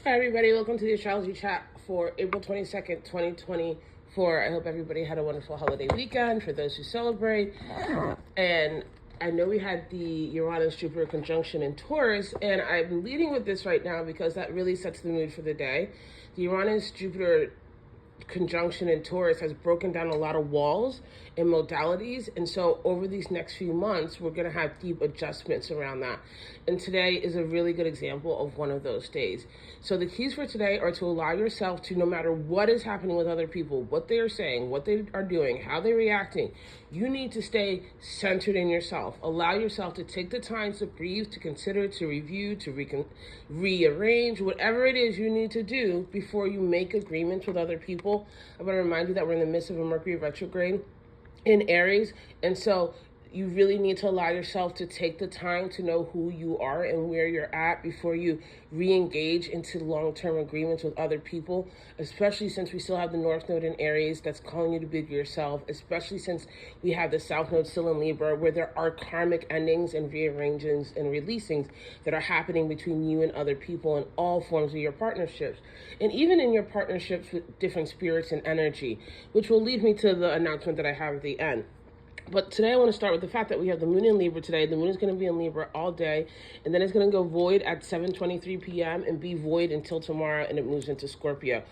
Hi everybody, welcome to the astrology chat for April 22nd, 2024. I hope everybody had a wonderful holiday weekend for those who celebrate. And I know we had the Uranus-Jupiter conjunction in Taurus, and I'm leading with this right now because that really sets the mood for the day. The Uranus-Jupiter conjunction in Taurus has broken down a lot of walls and modalities, and so over these next few months we're going to have deep adjustments around that, and today is a really good example of one of those days. So the keys for today are to allow yourself to, no matter what is happening with other people, what they are saying, what they are doing, how they're reacting, you need to stay centered in yourself. Allow yourself to take the time to breathe, to consider, to review, to rearrange, whatever it is you need to do before you make agreements with other people. I want to remind you that we're in the midst of a Mercury retrograde in Aries, and so you really need to allow yourself to take the time to know who you are and where you're at before you re-engage into long-term agreements with other people, especially since we still have the North Node in Aries that's calling you to be yourself, especially since we have the South Node still in Libra, where there are karmic endings and rearrangements and releasings that are happening between you and other people in all forms of your partnerships, and even in your partnerships with different spirits and energy, which will lead me to the announcement that I have at the end. But today I want to start with the fact that we have the moon in Libra today. The moon is going to be in Libra all day, and then it's going to go void at 7:23 p.m. and be void until tomorrow, and it moves into Scorpio.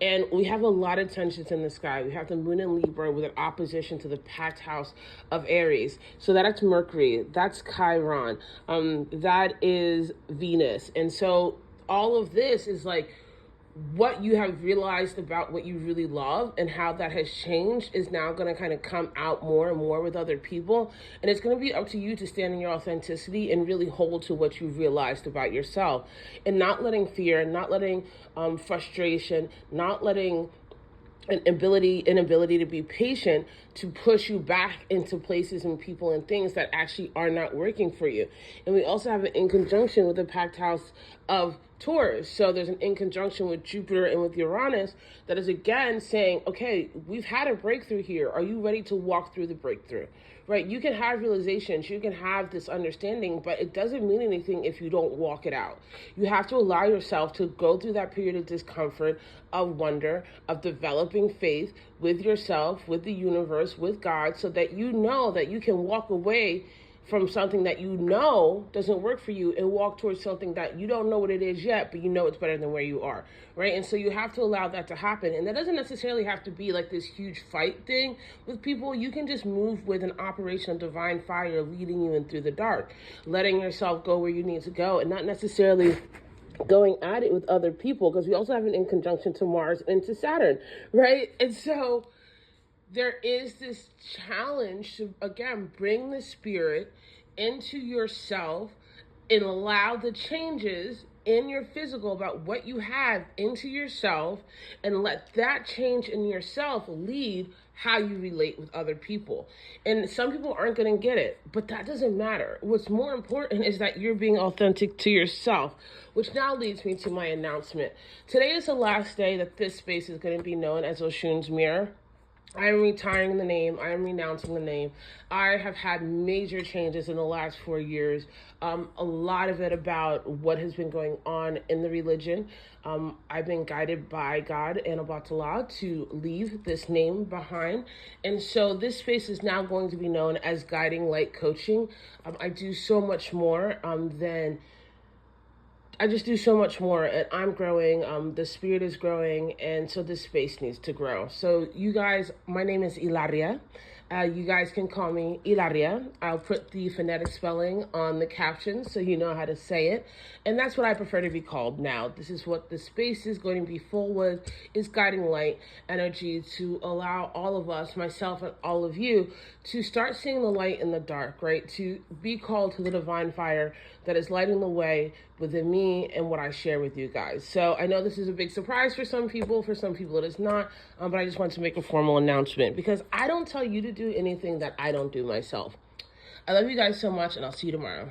And we have a lot of tensions in the sky. We have the moon in Libra with an opposition to the packed house of Aries. So that's Mercury, that's Chiron, that is Venus. And so all of this is like, what you have realized about what you really love and how that has changed is now going to kind of come out more and more with other people. And it's going to be up to you to stand in your authenticity and really hold to what you've realized about yourself, and not letting fear, not letting frustration, not letting an inability to be patient to push you back into places and people and things that actually are not working for you. And we also have it in conjunction with the packed house of Taurus. So there's an in conjunction with Jupiter and with Uranus that is again saying, okay, we've had a breakthrough here. Are you ready to walk through the breakthrough? Right? You can have realizations, you can have this understanding, but it doesn't mean anything if you don't walk it out. You have to allow yourself to go through that period of discomfort, of wonder, of developing faith with yourself, with the universe, with God, so that you know that you can walk away from something that you know doesn't work for you and walk towards something that you don't know what it is yet, but you know it's better than where you are, right? And so you have to allow that to happen. And that doesn't necessarily have to be like this huge fight thing with people. You can just move with an operation of divine fire leading you in through the dark, letting yourself go where you need to go, and not necessarily going at it with other people, because we also have an in conjunction to Mars and to Saturn, right? And so there is this challenge to, again, bring the spirit into yourself and allow the changes in your physical about what you have into yourself, and let that change in yourself lead how you relate with other people. And some people aren't going to get it, but that doesn't matter. What's more important is that you're being authentic to yourself, which now leads me to my announcement. Today is the last day that this space is going to be known as Oshun's Mirror. I am retiring the name. I am renouncing the name. I have had major changes in the last 4 years. A lot of it about what has been going on in the religion. I've been guided by God and Obatala to leave this name behind. And so this space is now going to be known as Guiding Light Coaching. I do so much more than... I just do so much more, and I'm growing, the spirit is growing, and so this space needs to grow. So you guys, my name is Eladia. You guys can call me Eladia. I'll put the phonetic spelling on the caption so you know how to say it. And that's what I prefer to be called now. This is what the space is going to be full with, is guiding light energy to allow all of us, myself and all of you, to start seeing the light in the dark, right? To be called to the divine fire that is lighting the way within me and what I share with you guys. So I know this is a big surprise for some people it is not, but I just wanted to make a formal announcement because I don't tell you to do anything that I don't do myself. I love you guys so much, and I'll see you tomorrow.